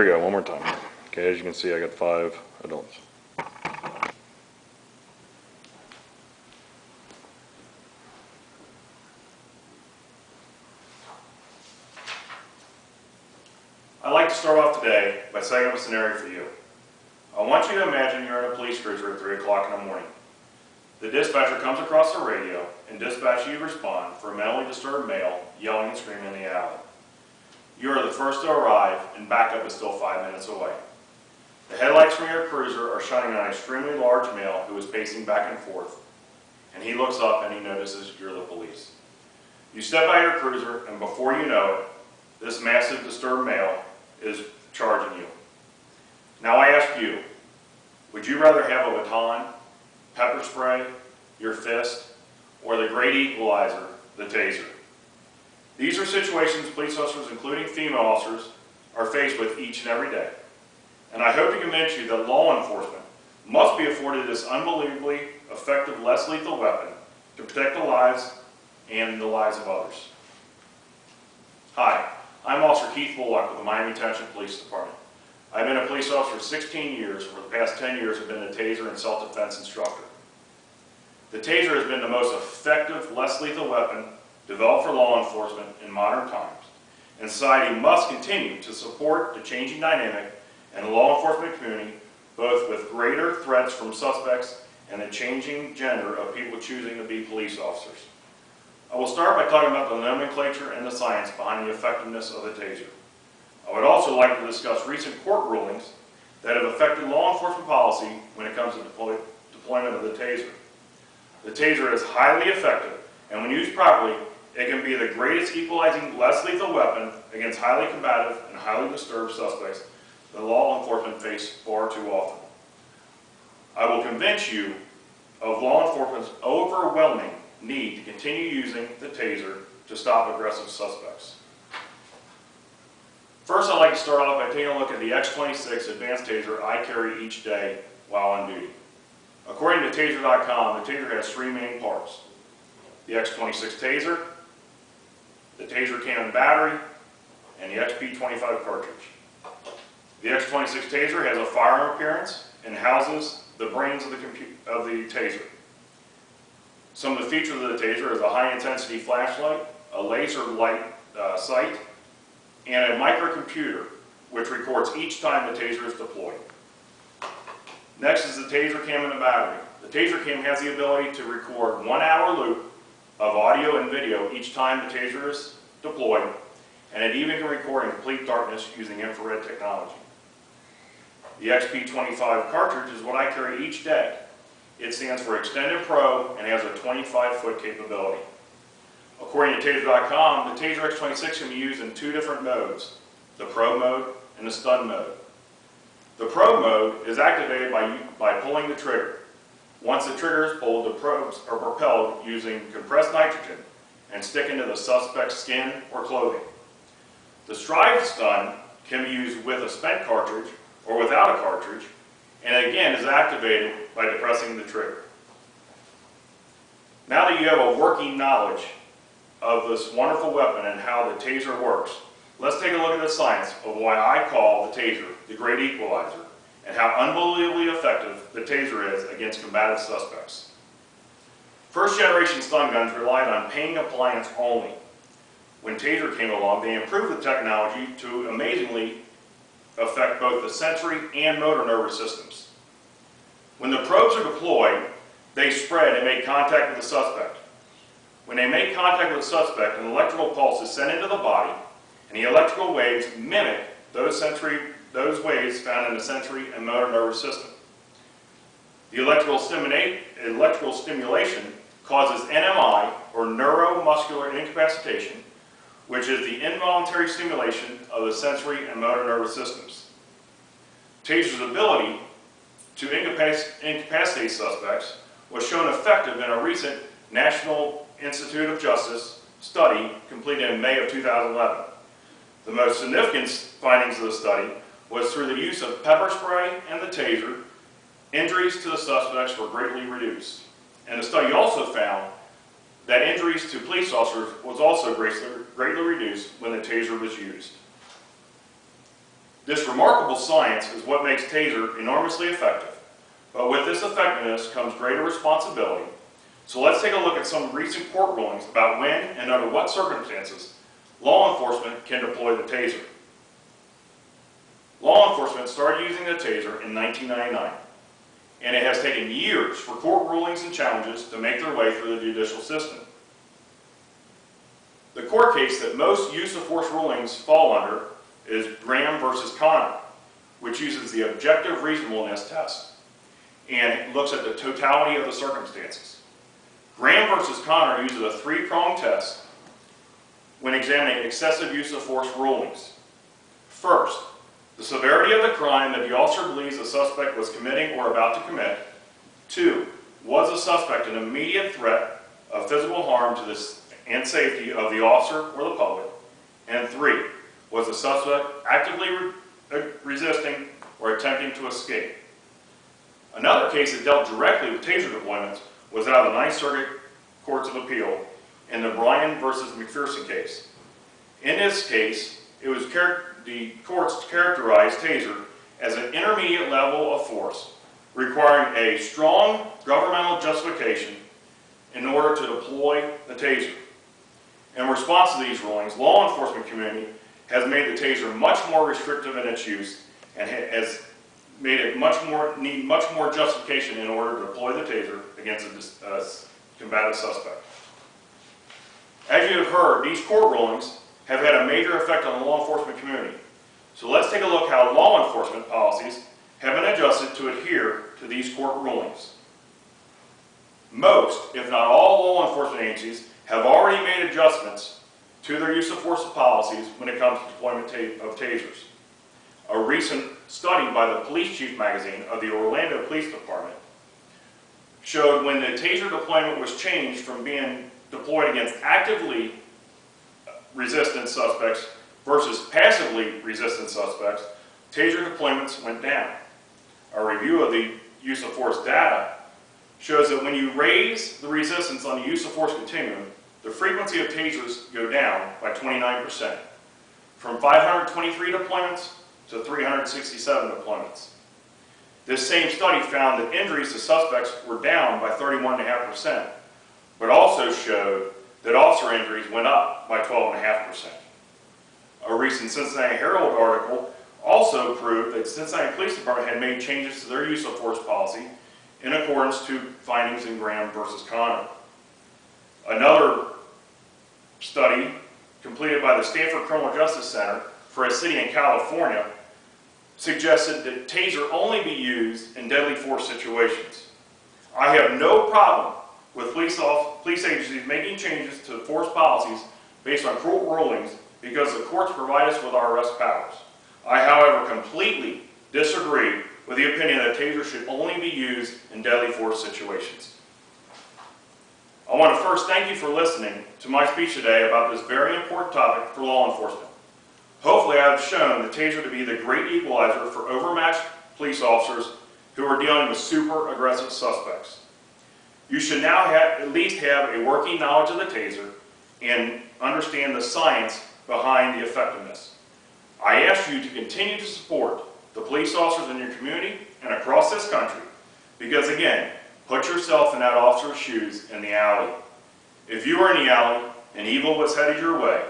we go, one more time. Okay, as you can see, I got 5 adults. I'd like to start off today by setting up a scenario for you. I want you to imagine you're in a police cruiser at 3 o'clock in the morning. The dispatcher comes across the radio and dispatches you to respond for a mentally disturbed male yelling and screaming in the alley. You are the first to arrive and backup is still 5 minutes away. The headlights from your cruiser are shining on an extremely large male who is pacing back and forth, and he looks up and he notices you're the police. You step out of your cruiser, and before you know it, this massive disturbed male is charging you. Now I ask you, would you rather have a baton, pepper spray, your fist, or the great equalizer, the taser? These are situations police officers, including female officers, are faced with each and every day. And I hope to convince you that law enforcement must be afforded this unbelievably effective, less lethal weapon to protect the lives and the lives of others. Hi, I'm Officer Keith Bullock with the Miami Township Police Department. I've been a police officer for 16 years. For the past 10 years, I've been a taser and self-defense instructor. The taser has been the most effective, less lethal weapon developed for law enforcement in modern times. And society must continue to support the changing dynamic and the law enforcement community, both with greater threats from suspects and the changing gender of people choosing to be police officers. I will start by talking about the nomenclature and the science behind the effectiveness of the taser. I would also like to discuss recent court rulings that have affected law enforcement policy when it comes to deployment of the taser. The taser is highly effective, and when used properly, it can be the greatest equalizing, less lethal weapon against highly combative and highly disturbed suspects that law enforcement face far too often. I will convince you of law enforcement's overwhelming need to continue using the taser to stop aggressive suspects. First, I'd like to start off by taking a look at the X26 advanced taser I carry each day while on duty. According to Taser.com, the taser has 3 main parts: the X26 taser, the taser cannon battery, and the XP25 cartridge. The X26 taser has a firearm appearance and houses the brains of the taser. Some of the features of the taser is a high-intensity flashlight, a laser light sight, and a microcomputer which records each time the taser is deployed. Next is the taser cam and the battery. The taser cam has the ability to record 1-hour loop of audio and video each time the taser is deployed, and it even can record in complete darkness using infrared technology. The XP25 cartridge is what I carry each day. It stands for Extended Pro and has a 25-foot capability. According to Taser.com, the Taser X26 can be used in 2 different modes: the Pro mode and the Stun mode. The Pro mode is activated by pulling the trigger. Once the trigger is pulled, the probes are propelled using compressed nitrogen and stick into the suspect's skin or clothing. The Stride Stun can be used with a spent cartridge or without a cartridge, and again is activated by depressing the trigger. Now that you have a working knowledge of this wonderful weapon and how the taser works, let's take a look at the science of why I call the taser the great equalizer and how unbelievably effective the taser is against combative suspects. First generation stun guns relied on pain appliance only. When taser came along, they improved the technology to amazingly affect both the sensory and motor nervous systems. When the probes are deployed, they spread and make contact with the suspect. When they make contact with the suspect, an electrical pulse is sent into the body, and the electrical waves mimic those waves found in the sensory and motor nervous system. The electrical stimulation causes NMI, or neuromuscular incapacitation, which is the involuntary stimulation of the sensory and motor nervous systems. Taser's ability to incapacitate suspects was shown effective in a recent National Institute of Justice study completed in May of 2011. The most significant findings of the study was through the use of pepper spray and the taser, injuries to the suspects were greatly reduced. And the study also found that injuries to police officers was also greatly reduced when the taser was used. This remarkable historical science is what makes TASER enormously effective, but with this effectiveness comes greater responsibility. So let's take a look at some recent court rulings about when and under what circumstances law enforcement can deploy the TASER. Law enforcement started using the TASER in 1999, and it has taken years for court rulings and challenges to make their way through the judicial system. The court case that most use of force rulings fall under is Graham versus Connor, which uses the objective reasonableness test and looks at the totality of the circumstances. Graham versus Connor uses a three-pronged test when examining excessive use of force rulings. First, the severity of the crime that the officer believes the suspect was committing or about to commit. 2, was the suspect an immediate threat of physical harm to the and safety of the officer or the public? And 3, was the suspect actively resisting or attempting to escape? Another case that dealt directly with TASER deployments was out of the 9th Circuit Courts of Appeal in the Bryan versus McPherson case. In this case, it was the courts characterized TASER as an intermediate level of force, requiring a strong governmental justification in order to deploy the TASER. In response to these rulings, law enforcement community has made the TASER much more restrictive in its use and has made it need much more justification in order to deploy the TASER against a combative suspect. As you have heard, these court rulings have had a major effect on the law enforcement community. So let's take a look how law enforcement policies have been adjusted to adhere to these court rulings. Most, if not all, law enforcement agencies have already made adjustments to their use of force policies when it comes to deployment of TASERs. A recent study by the Police Chief magazine of the Orlando Police Department showed when the TASER deployment was changed from being deployed against actively resistant suspects versus passively resistant suspects, TASER deployments went down. A review of the use of force data shows that when you raise the resistance on the use of force continuum, the frequency of TASERs go down by 29%, from 523 deployments to 367 deployments. This same study found that injuries to suspects were down by 31.5%, but also showed that officer injuries went up by 12.5%. A recent Cincinnati Herald article also proved that Cincinnati Police Department had made changes to their use of force policy in accordance to findings in Graham versus Connor. Another study completed by the Stanford Criminal Justice Center for a city in California suggested that TASER only be used in deadly force situations. I have no problem with police agencies making changes to force policies based on court rulings because the courts provide us with our arrest powers. I, however, completely disagree with the opinion that TASER should only be used in deadly force situations. I want to first thank you for listening to my speech today about this very important topic for law enforcement. Hopefully I have shown the TASER to be the great equalizer for overmatched police officers who are dealing with super aggressive suspects. You should now at least have a working knowledge of the TASER and understand the science behind the effectiveness. I ask you to continue to support the police officers in your community and across this country because, again, put yourself in that officer's shoes in the alley. If you were in the alley and evil was headed your way,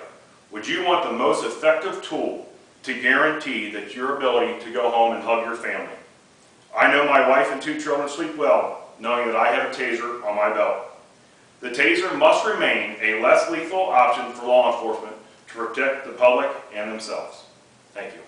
would you want the most effective tool to guarantee that your ability to go home and hug your family? I know my wife and 2 children sleep well knowing that I have a TASER on my belt. The TASER must remain a less lethal option for law enforcement to protect the public and themselves. Thank you.